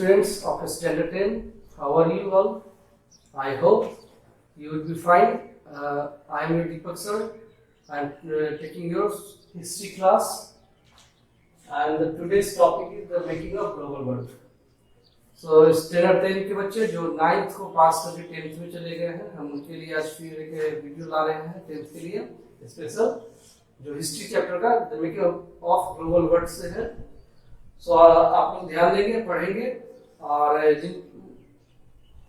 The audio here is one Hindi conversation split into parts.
students of Standard 10, how are you all? I hope you will be fine. I am your Deepak sir. I am taking your history class, and today's topic is the making of global world. So Standard 10 के बच्चे जो 9th को पास करके 10th में चले गए हैं, हम उनके लिए आज फिर एक वीडियो ला रहे हैं 10th के लिए स्पेशल, जो हिस्ट्री चैप्टर का the making of global world से है। सो आप लोग ध्यान देंगे, पढ़ेंगे, और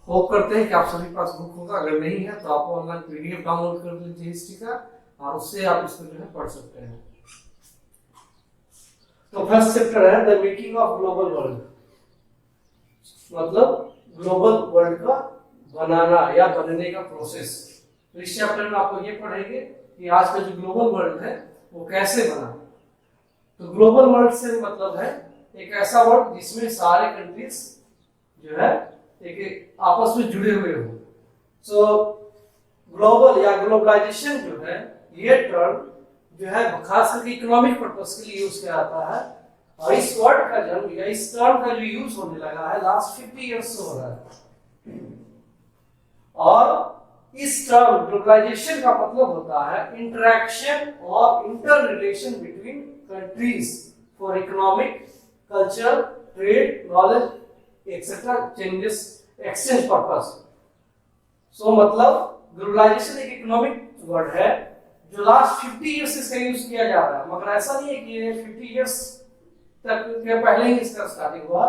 होप करते हैं कि आप सभी पास बुक होगा। अगर नहीं है तो आप ऑनलाइन पीडीएफ डाउनलोड कर लीजिए हिस्ट्री का, और उससे आप इसको जो है पढ़ सकते हैं। तो फर्स्ट चैप्टर है the making of global world, मतलब ग्लोबल वर्ल्ड का बनाना या बनने का प्रोसेस। तो इस चैप्टर में आपको ये पढ़ेंगे कि आज का जो ग्लोबल वर्ल्ड है वो कैसे बना। तो ग्लोबल वर्ल्ड से मतलब है एक ऐसा वर्ल्ड जिसमें सारे कंट्रीज जो है एक आपस में जुड़े हुए हो। सो ग्लोबल या ग्लोबलाइजेशन जो है ये टर्म जो है खास करके इकोनॉमिक पर्पस के लिए यूज किया जाता है, और इस वर्ड का जन्म या इस टर्म का जो यूज होने लगा है लास्ट 50 इयर्स से हो रहा है। और इस टर्म ग्लोबलाइजेशन का मतलब होता है इंटरेक्शन और inter relation between countries for economic, culture, trade, knowledge etcetera changes exchange purpose. So मतलब ग्लोबलाइजेशन एक इकोनॉमिक वर्ड है जो लास्ट 50 इयर्स से इसका यूज किया जा रहा है, मगर ऐसा नहीं है कि ये 50 इयर्स तक के पहले ही इसका स्टार्टिंग हुआ।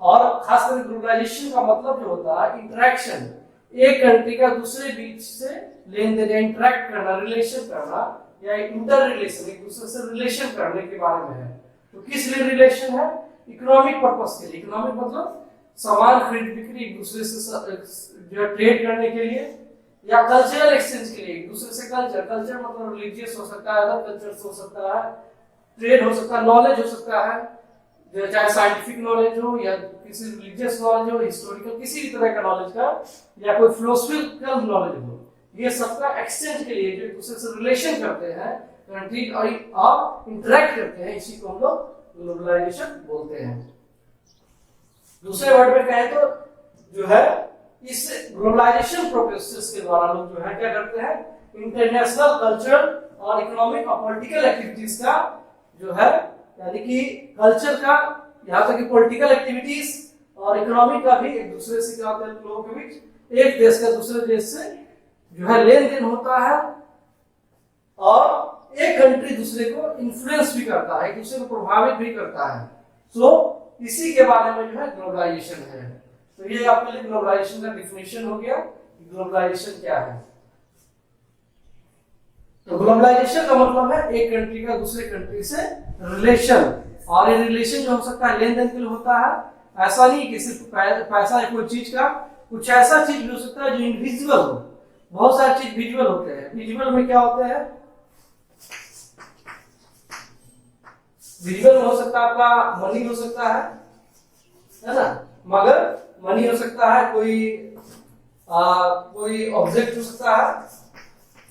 और खासकर ग्लोबलाइजेशन का मतलब जो होता है इंटरेक्शन, एक कंट्री का दूसरे बीच से लेन देन, इंटरेक्ट करना, रिलेशन करना, या इंटर रिलेशन, एक दूसरे से रिलेशन करने के बारे में है। तो किस लिए रिलेशन है? इकोनॉमिक पर्पस के लिए। इकोनॉमिक मतलब सामान खरीद बिक्री, एक दूसरे से जो ट्रेड करने के लिए, या कल्चरल एक्सचेंज के लिए, एक दूसरे से कल्चर मतलब रिलीजियस हो सकता है, अदर कल्चर हो सकता है, ट्रेड हो सकता है, नॉलेज हो सकता है, जो चाहे साइंटिफिक नॉलेज हो या किसी रिलीजियस नॉलेज हो, हिस्टोरिकल किसी भी तरह का नॉलेज का, या कोई फिलोसफिकल नॉलेज हो, ये सबका एक्सचेंज के लिए जो एक दूसरे से रिलेशन करते हैं कंट्री और इंटरेक्ट करते हैं, इसी को हम लोग ग्लोबलाइजेशन बोलते हैं। दूसरे वर्ड में कहें तो जो है इस ग्लोबलाइजेशन प्रोसेस के द्वारा लोग जो है क्या करते हैं, इंटरनेशनल कल्चरल और इकोनॉमिक और पॉलिटिकल एक्टिविटीज का जो है, यानी कि कल्चर का, यहाँ तक कि पॉलिटिकल एक्टिविटीज और इकोनॉमिक का भी एक दूसरे से क्या होता है, लोगों के बीच एक देश का दूसरे देश से जो है लेन देन होता है, और एक कंट्री दूसरे को इन्फ्लुएंस भी करता है, एक दूसरे को प्रभावित भी करता है। सो इसी के बारे में जो है ग्लोबलाइजेशन है। तो ये आपके लिए ग्लोबलाइजेशन का डिफिनेशन हो गया, ग्लोबलाइजेशन क्या है। तो ग्लोबलाइजेशन का मतलब है एक कंट्री का दूसरे कंट्री से रिलेशन, और ये रिलेशन जो हो सकता है लेन देन के लिए होता है। ऐसा नहीं कि सिर्फ पैसा है कोई चीज का, कुछ ऐसा चीज भी हो सकता है जो इनविजिबल हो। बहुत सारी चीज विजुअल होते हैं। विजुअल में क्या होते हैं? विजुअल में हो सकता है आपका मनी हो सकता है ना, मगर मनी हो सकता है, कोई ऑब्जेक्ट हो सकता है।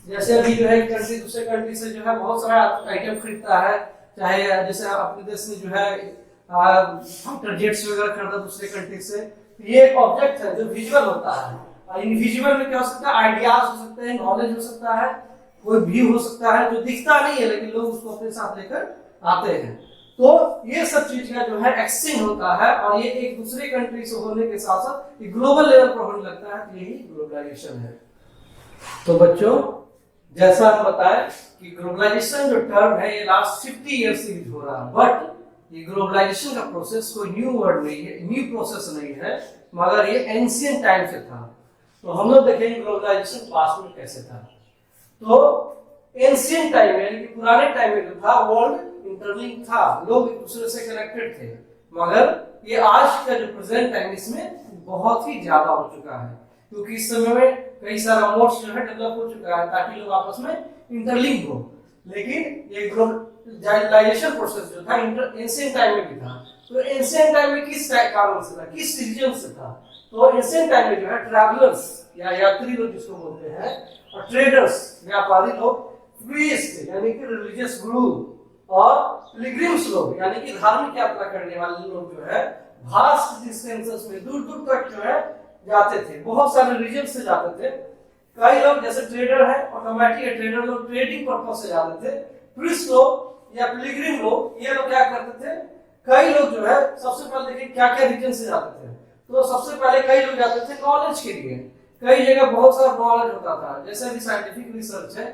जैसे अभी जो है कंट्री दूसरे कंट्री से जो है बहुत सारा आइटम खरीदता है, चाहे जैसे अपने देश में जो है फाइटर जेट्स वगैरह खरीदा दूसरे कंट्री से, ये एक ऑब्जेक्ट है जो विजुअल होता है। और इनविजिबल में क्या हो सकता है? आइडियाज हो सकते हैं, नॉलेज हो सकता है, कोई व्यू हो सकता है जो दिखता नहीं है लेकिन लोग उसको अपने साथ लेकर आते हैं। तो ये सब चीज का जो है एक्सचेंज होता है, और ये एक दूसरे कंट्री से होने के साथ साथ ग्लोबल लेवल पर होने लगता है। यही ग्लोबलाइजेशन है। तो बच्चों, जैसा हम बताएं कि ग्लोबलाइजेशन जो टर्म है ये लास्ट 50 ईयर से यूज हो रहा है, बट ये ग्लोबलाइजेशन का प्रोसेस कोई न्यू वर्ड नहीं है, न्यू प्रोसेस नहीं है, मगर ये एंशिएंट टाइम से था। तो हम लोग देखेंगे ग्लोबलाइजेशन पास्ट में कैसे था। तो एंशिएंट टाइम यानी कि पुराने टाइम में जो था वर्ल्ड इंटरलिंक था, लोग एक दूसरे से कनेक्टेड थे, मगर ये आज का जो प्रेजेंट टाइम इसमें बहुत ही ज्यादा हो चुका है, क्योंकि इस समय में कई सारा मोड्स जो है डेवलप हो चुका है ताकि लोग आपस में इंटरलिंक हो। लेकिन ये ग्लोबलाइजेशन प्रोसेस जो था एंशिएंट टाइम में भी था। तो एंशिएंट टाइम में किस कारण से था, किस रीजन से था? तो एंशिएंट टाइम में जो है ट्रैवलर्स या यात्री लोग जिसको बोलते हैं, और ट्रेडर्स व्यापारी लोग, प्रीस्ट यानी कि रिलीजियस गुरु, और पिलग्रिम्स लोग यानी कि धार्मिक यात्रा करने वाले लोग जो है भास्ट डिस्टेंसेस में दूर दूर तक जो है जाते थे, बहुत सारे रीजन से जाते थे। कई लोग जैसे ट्रेडर है, ऑटोमेटिक ट्रेडर लोग ट्रेडिंग पर्पज से जाते थे। टूरिस्ट लोग या पिलग्रिम लोग, ये लोग क्या करते थे, कई लोग जो है सबसे पहले देखिए क्या क्या रीजन से जाते थे। तो सबसे पहले कई लोग जाते थे नॉलेज के लिए, कई जगह बहुत सारा नॉलेज होता था, जैसे भी साइंटिफिक रिसर्च है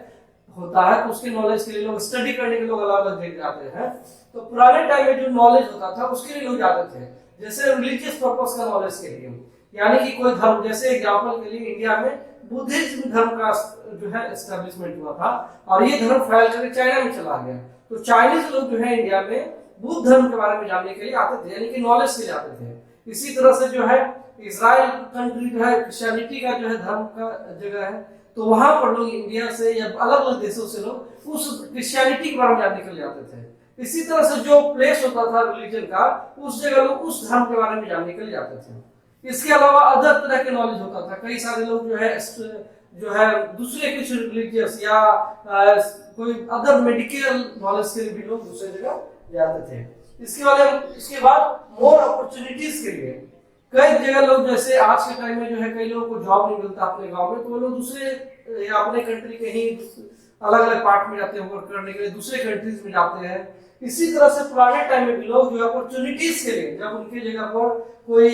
होता है तो उसके नॉलेज के लिए लोग स्टडी करने के लोग अलग अलग जाते हैं। तो पुराने टाइम में जो नॉलेज होता था उसके लिए लोग जाते थे, जैसे रिलीजियस पर्पस का नॉलेज के लिए, यानी कि कोई धर्म, जैसे एग्जांपल के लिए इंडिया में बुद्धिज्म धर्म का जो है एस्टेब्लिशमेंट हुआ था और ये धर्म फैल कर चाइना में चला गया। तो चाइनीज लोग जो है इंडिया में बुद्ध धर्म के बारे में जानने के लिए आते थे, यानी कि नॉलेज के लिए आते थे। इसी तरह से जो है इजराइल कंट्री जो है क्रिश्चियनिटी का जो है धर्म का जगह है, तो वहां पर लोग इंडिया से या अलग अलग देशों से लोग उस क्रिश्चियनिटी के बारे में जानने के लिए आते थे। इसी तरह से जो प्लेस होता था रिलीजन का, उस जगह लोग उस धर्म के बारे में जानने के लिए जाते थे। इसके अलावा अदर तरह के नॉलेज होता था, कई सारे लोग जो है दूसरे कुछ रिलीजियस या कोई अदर मेडिकल नॉलेज के लिए भी लोग दूसरे जगह जाते थे। इसके बाद मोर अपॉर्चुनिटीज के लिए कई जगह लोग, जैसे आज के टाइम में जो है कई लोगों को जॉब नहीं मिलता अपने गांव में, तो वो लोग दूसरे या अपने कंट्री के ही अलग अलग पार्ट में जाते हैं वर्क करने के लिए, दूसरे कंट्रीज में जाते हैं। इसी तरह से पुराने टाइम में भी लोग जो अपॉर्चुनिटीज के लिए, जब उनकी जगह पर कोई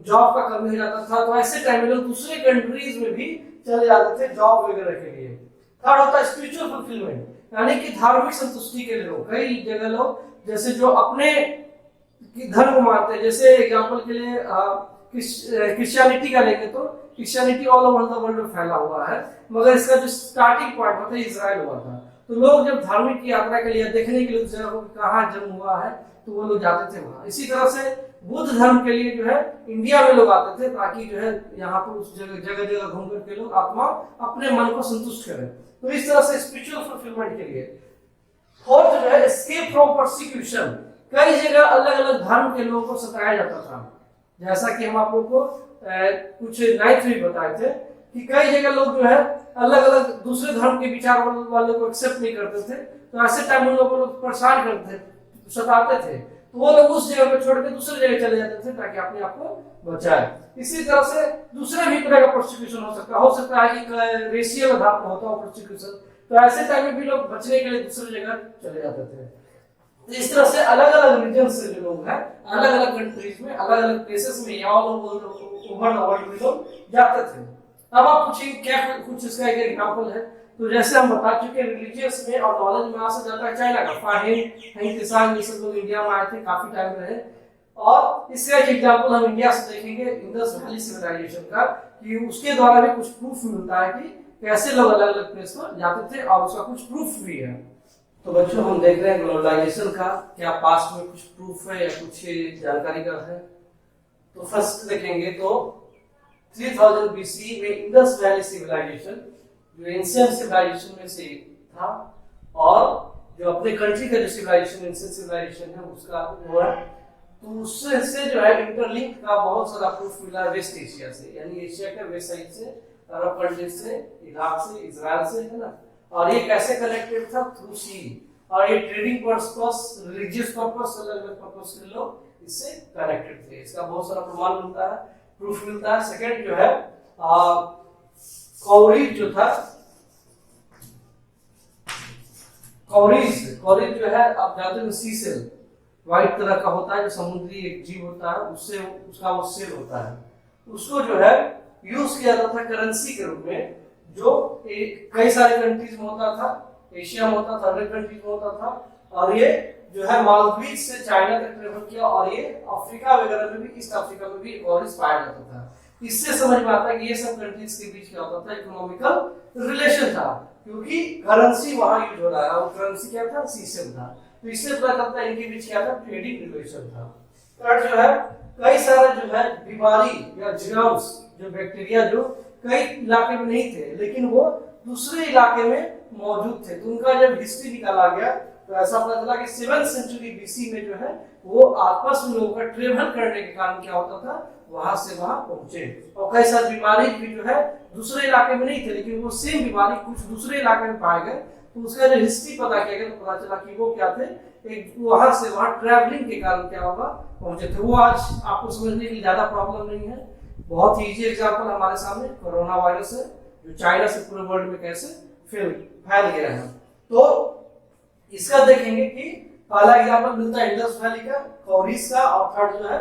जॉब का कमी हो जाता था तो ऐसे टाइम में लोग दूसरे कंट्रीज में भी चले जाते थे जॉब वगैरह के लिए। थर्ड होता है स्पिरिचुअल फुलफिलमेंट, यानी कि धार्मिक संतुष्टि के लिए लोग, कई जगह लोग जैसे जो अपने धर्म को मानते हैं, जैसे एग्जांपल के लिए क्रिश्चियनिटी का लेंगे तो Christianity all over the world में फैला हुआ है, मगर इसका जो स्टार्टिंग पॉइंट होता है इजराइल हुआ था। तो लोग जब धार्मिक यात्रा के लिए देखने के लिए कहाँ जन्म हुआ है तो वो लोग जाते थे वहां। इसी तरह से बुद्ध धर्म के लिए जो है इंडिया में लोग आते थे, ताकि जो है यहाँ पर उस जगह जगह घूम करके लोग आत्मा अपने मन को संतुष्ट करें। तो इस तरह से स्पिरिचुअल फुलफिलमेंट के लिए। फोर्थ जो है एस्केप फ्रॉम परसिक्यूशन, कई जगह अलग अलग धर्म के लोगों को सताया जाता था, जैसा कि हम आप लोगों को कुछ नाइन्थ में बताए थे कि कई जगह लोग जो है अलग अलग दूसरे धर्म के विचार वाले को एक्सेप्ट नहीं करते थे, तो ऐसे टाइम उन लोगों को लोग परेशान करते थे, सताते थे, तो वो लोग उस जगह पे छोड़ के दूसरी जगह चले जाते थे ताकि अपने आप को बचाए। इसी तरह से दूसरे भी तरह का प्रोसिक्यूशन हो सकता है कि रेशियल आधार पर होता हो प्रोसिक्यूशन, तो ऐसे टाइम में भी लोग बचने के लिए दूसरी जगह चले जाते थे। इस तरह से अलग अलग रीजन से जो लोग हैं अलग अलग कंट्रीज में अलग अलग प्लेसेस में ऑल ओवर द वर्ल्ड में लोग जाते थे। अब आप पूछिए क्या कुछ इसका एक एग्जांपल है, तो जैसे हम बता चुके रिलीजियस में और नॉलेज में आ से जाता है चाइना का फाहिम तिसांग, ये सब लोग इंडिया में आए थे, काफी टाइम रहे। और इसका एक एग्जांपल हम इंडिया से देखेंगे इंडस वैली सिविलाइजेशन का, कि उसके द्वारा भी कुछ प्रूफ मिलता है कि कैसे लोग अलग अलग प्लेस पर जाते थे और उसका कुछ प्रूफ भी है। तो बच्चों हम देख रहे हैं ग्लोबलाइजेशन का, क्या पास्ट में कुछ प्रूफ है या कुछ जानकारी का है। तो फर्स्ट देखेंगे तो 3000 BC में इंडस वैली सिविलाइजेशन जो एंशिएंट सिविलाइजेशन में से था, और जो अपने कंट्री का जो सिविलाइजेशन एंशिएंट सिविलाइजेशन है उसका वो है, तो उससे जो है इंटरलिंक का बहुत सारा प्रूफ मिला वेस्ट एशिया से, यानी एशिया के वेस्ट साइड से, अरब कंट्री से, इराक से, इजराइल से, है ना। और ये कैसे कनेक्टेड था? Through C. और ये ट्रेडिंग पर्पस, रिलीजियस पर्पस, अलग अलग पर्पस के लोग इससे कनेक्टेड थे। इसका बहुत सारा प्रमाण मिलता है, प्रूफ मिलता है। सेकंड जो है कौरीज जो था, कौरीज जो है आप जानते हो सी सेल, व्हाइट तरह का होता है, जो समुद्री एक जीव होता है, उससे उसका वो सेल होता है, उसको जो है यूज किया जाता था करेंसी के रूप में, जो कई सारे कंट्रीज में होता था, एशिया में होता था, अदर कंट्रीज में होता था, और ये जो है मालदीव से चाइना तक ट्रेवल किया, और ये अफ्रीका वगैरह में भी, ईस्ट अफ्रीका में भी कौरीज पाया जाता था। इससे समझ में आता है कि ये सब कंट्रीज के बीच क्या होता था, इकोनॉमिकल रिलेशन था, क्योंकि करेंसी वहां यूज हो रहा है, और करेंसी क्या था? सीसेल था। तो इससे पता चलता है इनके बीच क्या था? ट्रेडिंग रिलेशन था। थर्ड जो है कई सारे जो है बीमारी या जर्म्स, जो बैक्टीरिया जो कई इलाके में नहीं थे लेकिन वो दूसरे इलाके में मौजूद थे, तो उनका जब हिस्ट्री निकाला गया तो ऐसा पता चला कि 7th सेंचुरी BC में जो है वो आपस में लोगों का ट्रेवल करने के कारण क्या होता था, वहां से वहां पहुंचे, और कई सारी बीमारी भी जो है दूसरे इलाके में नहीं थे लेकिन वो सेम बीमारी कुछ दूसरे इलाके में पाए गए, तो उसका जो हिस्ट्री पता किया गया तो पता चला कि वो क्या थे, एक वहां से वहां ट्रैवलिंग के कारण क्या होगा पहुंचे थे। वो आज आपको समझने की ज्यादा प्रॉब्लम नहीं है, बहुत ही इजी एग्जांपल हमारे सामने कोरोना वायरस है जो चाइना से पूरे वर्ल्ड में कैसे फैल गया है। तो इसका देखेंगे कि पहला एग्जांपल मिलता है इंडस वैली का, कॉरिस का, और थर्ड जो है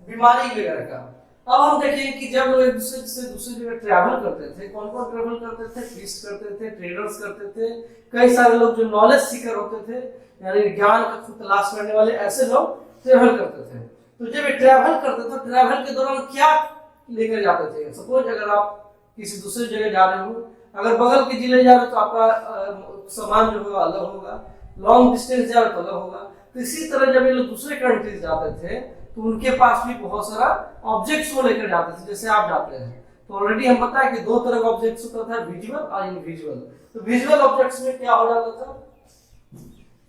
बीमारी वगैरह का। अब हम देखेंगे कि जब लोग एक दूसरे से दूसरी जगह ट्रैवल करते थे, कौन कौन ट्रैवल करते थे, फीस्ट करते थे, ट्रेडर्स करते थे, कई सारे लोग जो नॉलेज सीकर होते थे, यानी ज्ञान का खुद तलाश करने वाले, ऐसे लोग ट्रैवल करते थे। तो जब ये ट्रैवल करते थे, ट्रैवल के दौरान क्या लेकर जाते थे? सपोज अगर आप किसी दूसरी जगह जा रहे हो, अगर बगल के जिले जा रहे हो तो आपका सामान जो होगा अलग होगा, लॉन्ग डिस्टेंस जा रहे तो अलग होगा। तो इसी तरह जब ये लोग दूसरे कंट्रीज जाते थे तो उनके पास भी बहुत सारा ऑब्जेक्ट्स वो लेकर जाते थे, जैसे आप जाते हैं। तो ऑलरेडी हम पता है कि दो तरह का ऑब्जेक्ट्स होता था, विजुअल और इनविजुअल। तो विजुअल ऑब्जेक्ट्स में क्या हो जाता था,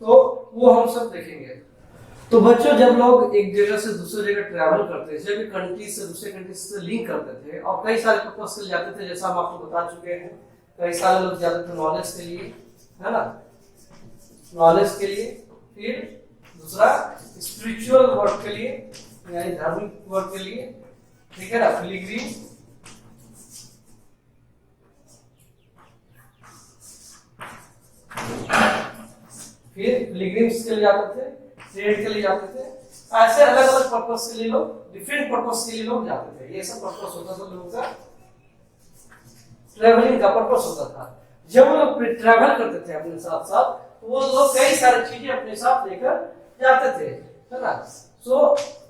तो वो हम सब देखेंगे। तो बच्चों, जब लोग एक जगह से दूसरी जगह ट्रैवल करते थे, जब कंट्री से दूसरे कंट्री से लिंक करते थे और कई सारे पर्पस से जाते थे, जैसा हम आपको बता चुके हैं, कई सारे लोग जाते थे नॉलेज के लिए, है ना, नॉलेज के लिए, फिर दूसरा स्पिरिचुअल वर्क के लिए, यानी धार्मिक वर्क के लिए, ठीक है ना, पिलग्रिम, फिर पिलग्रिम्स के लिए जाते थे, ट्रेड के लिए जाते थे, ऐसे अलग अलग पर्पस के लिए लोग, डिफरेंट पर्पस के लिए लोग जाते थे। ये सब पर्पस होता था लोगों का, ट्रैवलिंग का पर्पस होता था। जब वो लोग ट्रैवल करते थे अपने साथ साथ, तो वो लोग कई सारी चीजें अपने साथ लेकर जाते थे, है ना। सो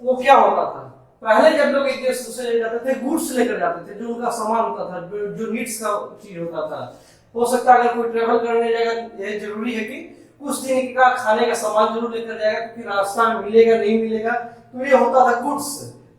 वो क्या होता था, पहले जब लोग एक देश दूसरे जगह जाते थे, गुड्स लेकर जाते थे, जो उनका सामान होता था, जो नीड्स का चीज होता था। हो सकता है अगर कोई ट्रैवल करने जाएगा, ये जरूरी है कि कुछ दिन का खाने का सामान जरूर लेकर जाएगा, क्योंकि रास्ता में मिलेगा नहीं मिलेगा। तो ये होता था गुड्स,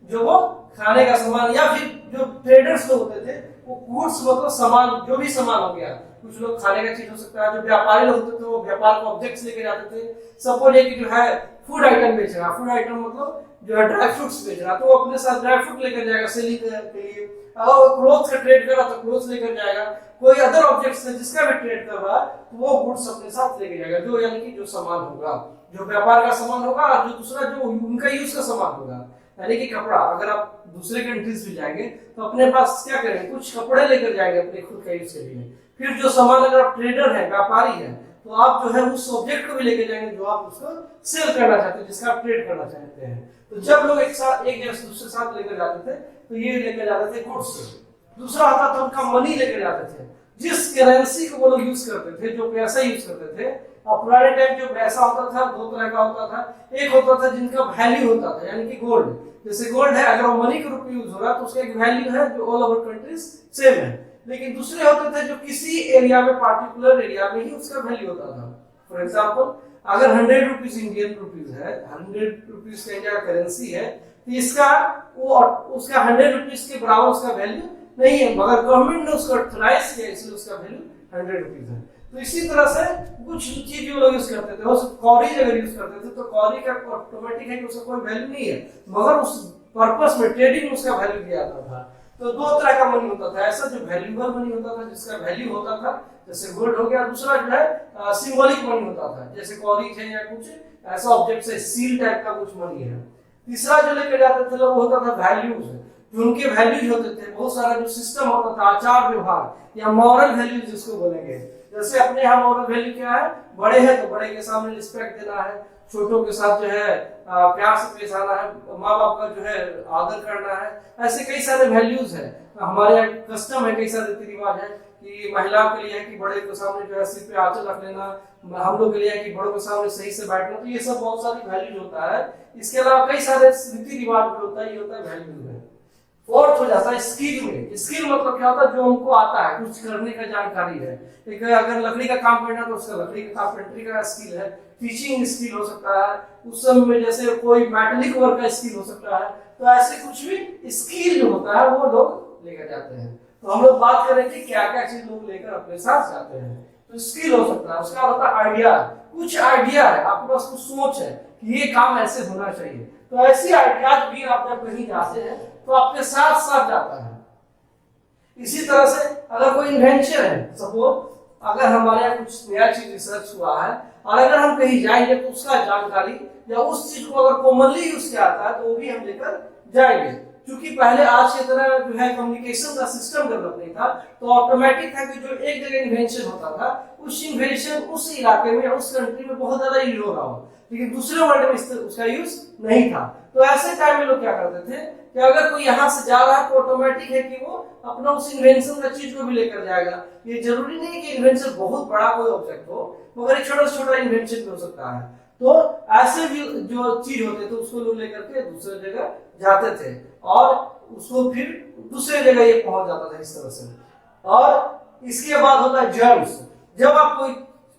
जो वो खाने का सामान, या फिर जो ट्रेडर्स लोग होते थे, वो गुड्स मतलब सामान, जो भी सामान हो गया, कुछ लोग खाने का चीज हो सकता है, जो व्यापारी लोग होते थे वो व्यापार को ऑब्जेक्ट्स लेके जाते थे। सपोज एक जो है फूड आइटम बेच रहा, फूड आइटम मतलब जो है ड्राई फ्रूट्स बेच रहा, तो वो अपने साथ ड्राई फ्रूट लेकर जाएगा सेलिंग के लिए। और क्लोथ का ट्रेड कर रहा तो क्लोथ लेकर जाएगा। कोई अदर ऑब्जेक्ट्स है जिसका भी ट्रेड कर रहा है, तो वो गुड्स अपने साथ लेके जाएगा, जो यानी कि जो सामान होगा, जो व्यापार का सामान होगा, और जो दूसरा जो उनका यूज का सामान होगा, यानी कि कपड़ा। अगर आप दूसरे कंट्रीज में जाएंगे तो अपने पास क्या करेंगे, कुछ कपड़े लेकर जाएंगे अपने खुद का यूज के लिए। फिर जो सामान, अगर आप ट्रेडर है, व्यापारी है, तो आप जो है उस ऑब्जेक्ट को भी लेके जाएंगे जो आप उसको सेल करना चाहते हैं, जिसका आप ट्रेड करना चाहते हैं। तो जब लोग एक साथ एक जगह से दूसरे साथ लेकर जाते थे, तो ये लेकर जाते थे गुड्स। दूसरा आता था उनका मनी लेकर जाते थे, जिस करेंसी को वो लोग यूज करते थे, जो पैसा यूज करते थे। और पुराने टाइम जो पैसा होता था दो तरह का होता था, एक होता था जिनका वैल्यू होता था, यानी कि गोल्ड। जैसे गोल्ड है, अगर वो मनी के रूप में यूज हो रहा है तो उसका एक वैल्यू है जो ऑल ओवर कंट्रीज सेम है। लेकिन दूसरे होते थे जो किसी एरिया में, पार्टिकुलर एरिया में ही उसका वैल्यू होता था। फॉर एग्जाम्पल, अगर 100 रुपीज इंडियन रुपीज है, 100 रुपीज का इंडिया करेंसी है, तो इसका वो उसका 100 रुपीज के बराबर उसका वैल्यू नहीं है, मगर गवर्नमेंट ने उसको ऑथराइज किया, इसलिए उसका वैल्यू 100 रुपीज है। तो इसी तरह से कुछ चीज जो लोग यूज करते थे, कौड़ी अगर यूज करते थे तो कौड़ी का ऑटोमेटिक है कि उसका कोई वैल्यू नहीं है, मगर उस पर्पस में ट्रेडिंग उसका वैल्यू दिया जाता था। तो दो तरह का मनी होता था, ऐसा जो वैल्यूएबल मनी होता था, जिसका वैल्यू होता था, जैसे गोल्ड हो गया। दूसरा जो है सिंबॉलिक मनी होता था, जैसे कौड़ी है या कुछ ऐसा ऑब्जेक्ट है, सील टाइप का कुछ मनी है। तीसरा जो लेकर जाते थे लोग, होता था वैल्यूज, जो उनके वैल्यूज होते थे, बहुत सारा जो सिस्टम होता था, आचार व्यवहार या मॉरल वैल्यूज जिसको बोलेंगे। जैसे अपने यहाँ मॉरल वैल्यू क्या है, बड़े हैं तो बड़े के सामने रिस्पेक्ट देना है, छोटों के साथ जो है प्यार से पेश आना है, माँ बाप का जो है आदर करना है। ऐसे कई सारे वैल्यूज है, हमारे यहाँ कस्टम है, कई सारे रीति रिवाज है कि महिलाओं के लिए है कि बड़े के सामने जो है सिर पे आंचल रख लेना, हम लोग के लिए है कि बड़ों के सामने सही से बैठना। तो ये सब बहुत सारी वैल्यूज होता है। इसके अलावा कई सारे रीति रिवाज भी होता है, ये होता है वैल्यूज है। फोर्थ हो जाता है स्किल में। स्किल मतलब क्या होता है, जो हमको आता है, कुछ करने का जानकारी है। एक अगर लकड़ी का काम करना तो उसका लकड़ी का कारपेंटरी का स्किल है, टीचिंग स्किल हो सकता है, उस समय में जैसे कोई मेटलिक वर्क का स्किल हो सकता है। तो ऐसे कुछ भी स्किल जो होता है वो लोग लेकर जाते हैं। तो हम लोग बात करें कि क्या क्या चीज लोग लेकर अपने साथ जाते हैं। तो स्किल हो सकता है, उसका होता है आइडिया, कुछ आइडिया है आपके पास, कुछ सोच है कि ये काम ऐसे होना चाहिए। तो ऐसी आइडियाज भी आप जब कहीं जाते हैं तो आपके साथ साथ जाता है। इसी तरह से अगर कोई इन्वेंशन है, सपोज अगर हमारे यहाँ कुछ नया चीज रिसर्च हुआ है और अगर हम कहीं जाएंगे तो उसका जानकारी या उस चीज को अगर कॉमनली यूज किया जाता है तो वो भी हम लेकर जाएंगे। क्योंकि पहले आज की तरह जो है कम्युनिकेशन का सिस्टम डेवलप नहीं था, तो ऑटोमेटिक था कि जो एक जगह इन्वेंशन होता था उस इन्वेंशन उस इलाके में उस कंट्री में बहुत ज्यादा यूज हो रहा हो, लेकिन दूसरे वर्ल्ड में उसका यूज नहीं था। तो ऐसे टाइम में लोग क्या करते थे कि अगर कोई यहाँ से जा रहा है तो ऑटोमेटिक है कि वो अपना उस इन्वेंशन का चीज को भी लेकर जाएगा। ये जरूरी नहीं कि इन्वेंशन बहुत बड़ा कोई ऑब्जेक्ट हो, मगर एक छोटा छोटा इन्वेंशन भी हो सकता है। तो ऐसे भी जो चीज होते थे उसको लोग लेकर के दूसरे जगह जाते थे और उसको फिर दूसरे जगह ये पहुंच जाता था इस तरह से। और इसके बाद होता है जर्म्स। जब आप कोई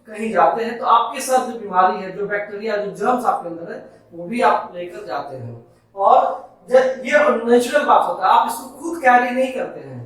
कहीं जाते हैं तो आपके साथ जो बीमारी है, जो बैक्टीरिया, जो जर्म्स आपके अंदर है, वो भी आप लेकर जाते हैं। और ये नेचुरल बात होता है, आप इसको खुद कैरी नहीं करते हैं।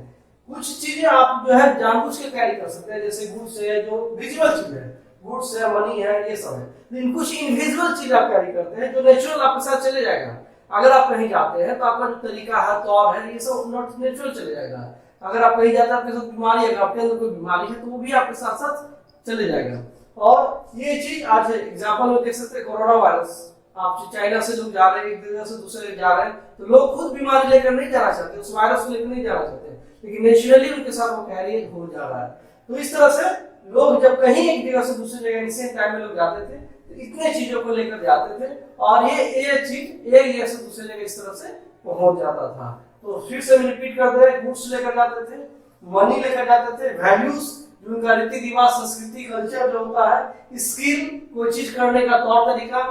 कुछ चीजें आप जो है जानबूझ के कैरी कर सकते हैं, जैसे गुड्स है, जो विजुअल चीज है, गुड्स है, मनी है, ये सब है। लेकिन कुछ इनविजिबल चीज आप कैरी करते हैं जो नेचुरल आपके साथ चले जाएगा। अगर आप कहीं जाते हैं तो आपका जो तरीका है, तौर है, ये सब नॉट नेचुरल चले जाएगा। अगर आप कहीं जाते हैं आपके साथ बीमारी है, आपके अंदर कोई बीमारी है, तो वो भी आपके साथ साथ चले जाएगा। और ये चीज आज एग्जाम्पल में देख सकते हैं, कोरोना वायरस। आप चाइना से लोग जा रहे हैं, एक जगह से दूसरे जगह जा रहे हैं, तो लोग खुद बीमारी लेकर नहीं जाना चाहते, उस वायरस को लेकर नहीं जाना चाहते, लेकिन नेचुरली उनके साथ वो कैरियर हो जा रहा है। तो इस तरह से लोग जब कहीं एक जगह से दूसरी जगह सेम टाइम में लोग जाते थे तो इतने चीजों को लेकर जाते थे और ये चीज एक जगह से दूसरी जगह इस तरह से पहुंच जाता था। तो फिर से रिपीट कर दे, गुड्स लेकर जाते थे, मनी लेकर जाते थे, वैल्यूज जो उनका रीति रिवाज, संस्कृति, कल्चर जो होता है, स्किल, कोई चीज करने का तौर तरीका,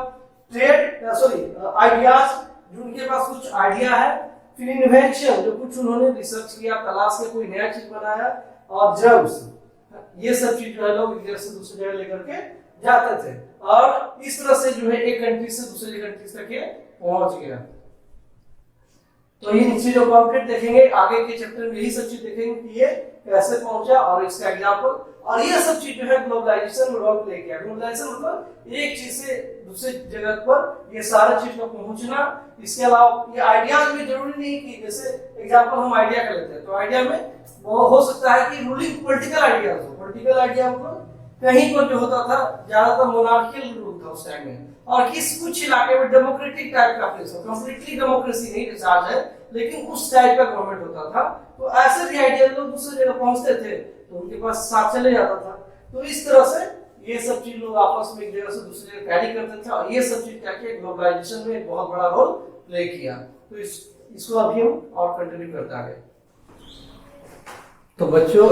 ट्रेड आइडियाज, जो उनके पास कुछ आइडिया है, फिर इन्वेंशन जो कुछ उन्होंने रिसर्च किया, तलाश के कोई नया चीज बनाया, और जर्म्स, ये सब चीज जो है लोग एक जगह से दूसरी जगह लेकर के जाते थे। और इस तरह से जो है एक कंट्री से दूसरी कंट्री तक ये पहुंच गया। तो इन चीजों को हम फिर देखेंगे आगे के चैप्टर में, यही सब चीज देखेंगे कि ये कैसे पहुंचा और इसका एग्जाम्पल। और ये सब चीज जो है ग्लोबलाइजेशन में रोल प्ले किया। ग्लोबलाइजेशन मतलब एक चीज से दूसरी जगह पर ये सारे चीज का पहुंचना। इसके अलावा ये आइडियाज में जरूरी नहीं कि जैसे एग्जाम्पल हम आइडिया का लेते हैं, तो आइडिया में वो हो सकता है कि रूलिंग पॉलिटिकल आइडियाज हो। पॉलिटिकल आइडिया मतलब कहीं पर जो होता था ज्यादातर मोनार्कियल रूल था उस टाइम में, और किस कुछ इलाके में डेमोक्रेटिक टाइप का प्लेस हो, कंप्लीटली डेमोक्रेसी नहीं डिस्चार्ज है, लेकिन उस टाइप का गवर्नमेंट होता था। तो ऐसे भी आइडिया लोग दूसरी जगह पहुंचते थे तो उनके पास साथ चले जाता था। तो इस तरह से ये सब चीज लोग आपस में एक जगह से दूसरी जगह कैरी करते थे, और ये सब चीज क्या किया, ग्लोबलाइजेशन में एक बहुत बड़ा रोल प्ले किया। तो इसको अभी हम और कंटिन्यू करते आगे। तो बच्चों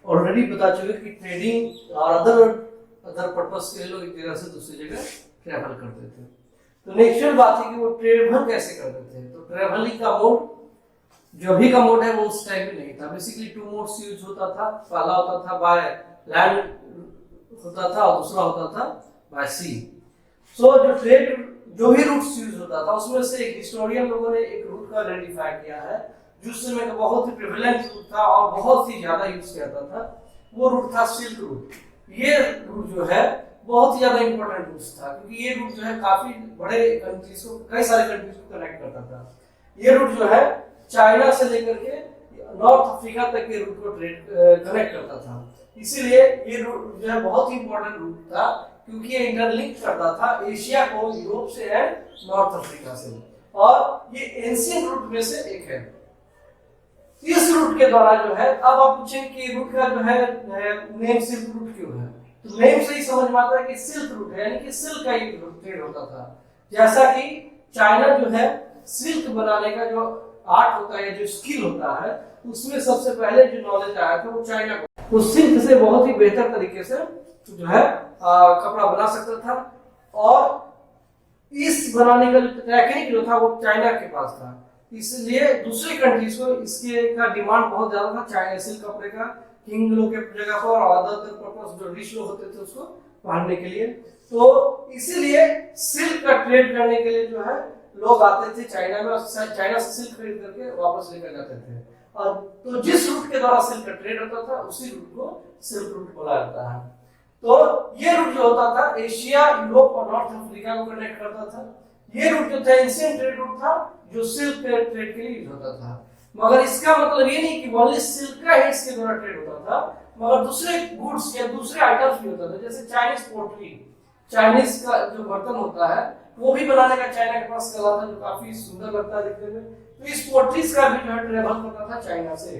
ऑलरेडी बता चुके कि ट्रेडिंग और अदर पर्पस के लिए लोग एक जगह से दूसरी जगह ट्रेवल करते थे। तो नेक्स्ट बात है कि वो ट्रेवल कैसे करते थे। तो ट्रेवलिंग का मोड जो भी का मोड है वो उस टाइम में नहीं था। बेसिकली टू मोड्स यूज होता था। पहला होता था बाय लैंड होता था और दूसरा होता था बाय सी। सो जो ट्रेड जो भी रूट्स यूज होता था उसमें से एक हिस्टोरियन लोगों ने एक रूट का आइडेंटिफाई किया है जो उस समय का बहुत ही प्रिविलेंट रूट था और बहुत ही ज्यादा यूज किया जाता था। वो रूट था सिल्क रूट। ये रूट जो है बहुत ही ज्यादा इंपॉर्टेंट रूट था, क्योंकि ये रूट जो है काफी बड़े कंट्रीज को, कई सारे कंट्रीज को कनेक्ट करता था। ये रूट जो है चाइना से लेकर के नॉर्थ अफ्रीका तक के रूट को कनेक्ट करता था। इसीलिए ये रूट जो है बहुत ही इंपॉर्टेंट रूट था, क्योंकि ये इंटरलिंक करता था एशिया को यूरोप से एंड नॉर्थ अफ्रीका से, और ये एंशिएंट रूट में से एक है। इस रूट के द्वारा जो है, अब आप पूछेंगे कि रूट का जो है नेम सिल्क रूट क्यों है, तो नेम से ही समझ में आता है कि सिल्क रूट है, यानी कि सिल्क का ये ट्रेड होता था। जैसा कि चाइना जो है सिल्क बनाने का जो आर्ट होता है, जो स्किल होता है, उसमें सबसे पहले जो नॉलेज आया था वो चाइना को। वो सिल्क से बहुत ही बेहतर तरीके से जो है कपड़ा बना सकता था, और इस बनाने का जो टेक्निक जो था वो चाइना के पास था। इसलिए दूसरी कंट्रीज को इसके का डिमांड बहुत ज्यादा था, चाइना सिल्क कपड़े का, किंग लोग के जगह पर और अदर पर्पस जो रिच लोग होते थे उसको पहनने के लिए। तो इसीलिए सिल्क का ट्रेड करने के लिए जो है लोग आते थे चाइना में, और चाइना से सिल्क खरीद करके वापस लेकर जाते थे। और तो जिस रूट के द्वारा सिल्क का ट्रेड होता था उसी रूट को सिल्क रूट बोला जाता है। तो ये रूट जो होता था एशिया, यूरोप और नॉर्थ अफ्रीका को कनेक्ट करता था। ये रूट जो था एंशिएंट ट्रेड रूट था जो सिल्क ट्रेड के लिए यूज होता था। मगर इसका मतलब ये नहीं कि ओनली सिल्क का ही इसके द्वारा ट्रेड होता था, मगर दूसरे गुड्स या दूसरे आइटम्स भी होता था, जैसे चाइनीज पोर्ट्री, चाइनीज का जो बर्तन होता है वो भी बनाने का चाइना के पास कला था, जो काफी सुंदर लगता है दिखने में। तो इस पोर्ट्रीज का भी जो है ट्रेवल करता था चाइना से।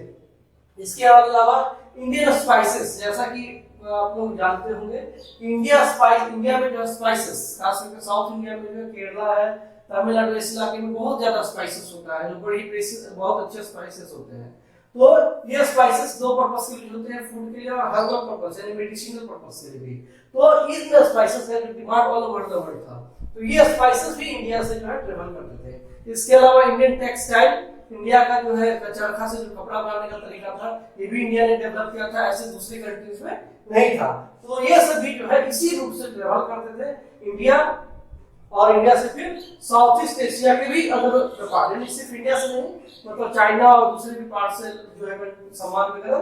इसके अलावा इंडियन स्पाइसेस, जैसा कि आप लोग जानते होंगे, इंडिया में जो स्पाइसेस, खास करके साउथ इंडिया में जो केरला है, तमिलनाडु, इस इलाके में बहुत ज्यादा स्पाइसेस होता है, जो बहुत अच्छे स्पाइसेस होते हैं। तो ये स्पाइसेस दो पर्पस के लिए होते हैं, फूड के लिए और हर्बल पर्पस यानी मेडिसिनल पर्पस के लिए भी। तो इन स्पाइसेस का demand all over the world था, तो ये स्पाइसेस भी इंडिया से जो है ट्रेवल करते थे। इसके अलावा इंडियन टेक्सटाइल, इंडिया का जो है चरखा से जो कपड़ा बनाने का तरीका था, ये भी इंडिया ने डेवलप किया था, ऐसे दूसरी कंट्रीज में नहीं था। तो ये सभी जो है इसी रूट से ट्रेवल करते थे इंडिया, और इंडिया से फिर साउथ ईस्ट एशिया के भी अदर पार्ट, सिर्फ इंडिया से नहीं, मतलब चाइना और दूसरे भी पार्ट से जो है सामान वगैरह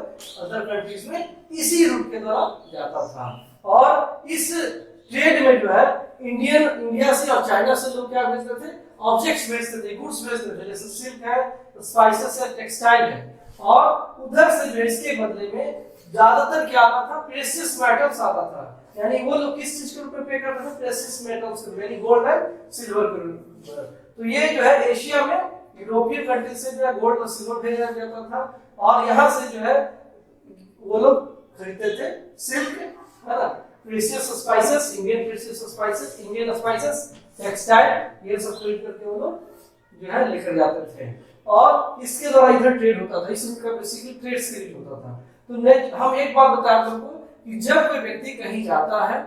अदर कंट्रीज में इसी रूट के द्वारा जाता था। और इस ट्रेड में जो है इंडिया से और चाइना से लोग क्या भेजते थे, ऑब्जेक्ट्स भेजते थे, गुड्स भेजते थे, जैसे सिल्क है, स्पाइसेस है, टेक्सटाइल है। और उधर से जो इसके बदले में ज्यादातर क्या आता था, प्रेशियस मेटल्स आता था। यानी वो लोग किस चीज के रूप में पे करते थे, प्रेशियस मेटल्स के, यानी गोल्ड एंड सिल्वर के रूप में। तो ये जो है एशिया में यूरोपियन कंट्री से जो है गोल्ड और सिल्वर भेजा जाता था, और यहाँ से जो है वो लोग खरीदते थे सिल्क, है ना, precious spices, Indian precious spices, Indian spices, textile, ये सब खरीद करके वो लोग जो है लेकर जाते थे। और इसके द्वारा इधर ट्रेड होता था, इस रूट का बेसिकली ट्रेड से रिलेटेड होता था। तो हम एक बात बताएं आप लोगों को कि जब कोई व्यक्ति कहीं जाता है,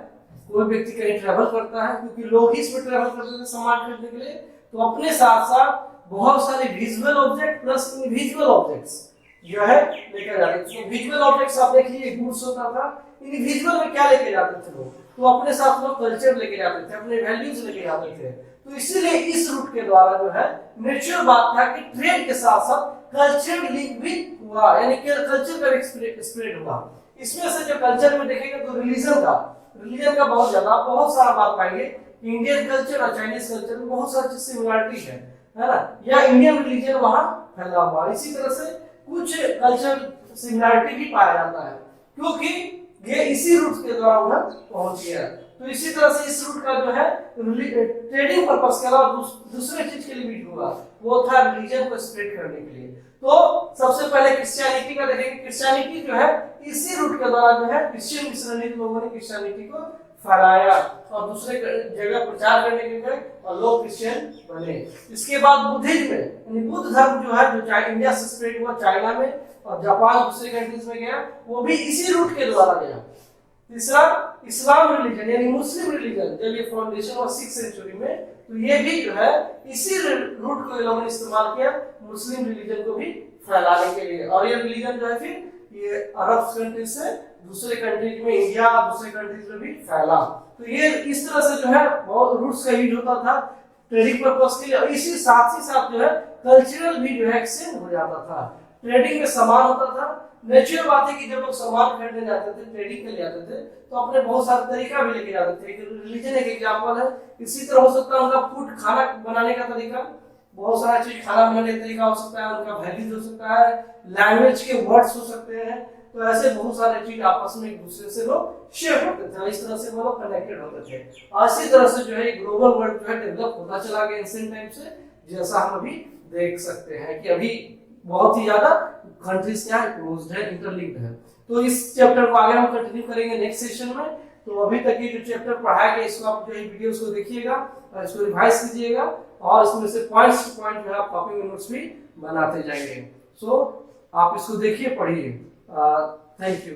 कोई व्यक्ति कहीं ट्रैवल करता है, क्योंकि लोग ही इसमें ट्रैवल करते थे सामान खरीदने के लिए, तो अपने साथ साथ बहुत सारे विजुअल ऑब्जेक्ट प्लस इनविजुअल ऑब्जेक्ट्स जो है लेकर जाते थे। तो विजुअल ऑब्जेक्ट्स आप देखिए गुड्स होता था, इनविजुअल में क्या लेके जाते थे लोग, तो अपने साथ लोग कल्चर लेके जाते थे, अपने वैल्यूज लेके जाते थे। तो इसीलिए इस रूट के द्वारा जो है नेचुरल बात था कि ट्रेड के साथ साथ कल्चर लिंक भी हुआ, यानी कि कल्चर का स्प्रेड हुआ। इसमें से जो कल्चर में देखेंगे तो रिलीजन का बहुत ज्यादा, बहुत सारा बात पाएंगे। इंडियन कल्चर और चाइनीज कल्चर में बहुत सारी सिमिलरिटी है ना, या इंडियन रिलीजन वहां फैला हुआ। इसी तरह से कुछ कल्चर सिमिलरिटी भी पाया जाता है, क्योंकि ये इसी रूट के द्वारा उधर पहुंच गया। तो इसी तरह से इस रूट का जो है ट्रेडिंग पर्पस के अलावा दूसरे चीज के लिए भी हुआ, वो था रिलीजन को स्प्रेड करने के लिए। तो सबसे पहले क्रिश्चियनिटी का देखेंगे। क्रिश्चियनिटी जो है इसी रूट के द्वारा जो है क्रिश्चियन मिशनरी लोगों ने क्रिश्चियनिटी को फैलाया और दूसरे जगह प्रचार करने के लिए, और लोग क्रिश्चियन बने। इसके बाद बुद्धिज्म में, यानी बुद्ध धर्म जो है जो इंडिया से स्प्रेड हुआ चाइना में, और जापान दूसरे कंट्रीज में गया, वो भी इसी रूट के द्वारा गया। तीसरा इस्लाम रिलीजन यानी मुस्लिम रिलीजन, जब ये फाउंडेशन हुआ 6th सेंचुरी में, तो ये भी जो है इसी रूट को लोगों ने इस्तेमाल किया मुस्लिम रिलीजन को भी फैलाने के लिए। और ये रिलीजन जो है फिर ये अरब कंट्रीज से दूसरे कंट्रीज में, इंडिया दूसरे कंट्रीज में भी फैला। तो ये इस तरह से जो है बहुत रूट्स का यूज होता था ट्रेडिंग पर्पस के लिए। और इसी साथ ही साथ जो है कल्चरल भी जो है एक्सचेंज हो जाता था। ट्रेडिंग में सामान होता था। नेचुरल बात है कि जब लोग सामान खरीदने जाते थे, ट्रेडिंग के लिए जाते थे, तो अपने बहुत सारे तरीका भी लेके जाते थे। रिलीजन एक एग्जांपल है। इसी तरह हो सकता है उनका फूड, खाना बनाने का तरीका, बहुत सारा चीज खाना बनाने का तरीका हो सकता है, उनका वैल्यूज हो सकता है, लैंग्वेज के वर्ड्स हो सकते हैं। तो ऐसे बहुत सारे चीज आपस में एक दूसरे से लोग शेयर करते थे, इस तरह से वो लोग कनेक्टेड होते थे। इसी तरह से जो है ग्लोबल वर्ल्ड जो है डेवलप होता चला गया एंशिएंट टाइम से, जैसा हम अभी देख सकते हैं कि अभी बहुत ही ज्यादा कंट्रीज क्या है, क्लोज्ड है, इंटरलिंक्ड है। तो इस चैप्टर को आगे हम कंटिन्यू करेंगे नेक्स्ट सेशन में। तो अभी तक ये जो चैप्टर पढ़ाया गया, इसको आप जो है वीडियोस को देखिएगा और इसको रिवाइज कीजिएगा, और इसमें से पॉइंट्स टू पॉइंट जो है आप कॉपी में नोट्स भी बनाते जाएंगे। सो आप इसको देखिए, पढ़िए। Thank you.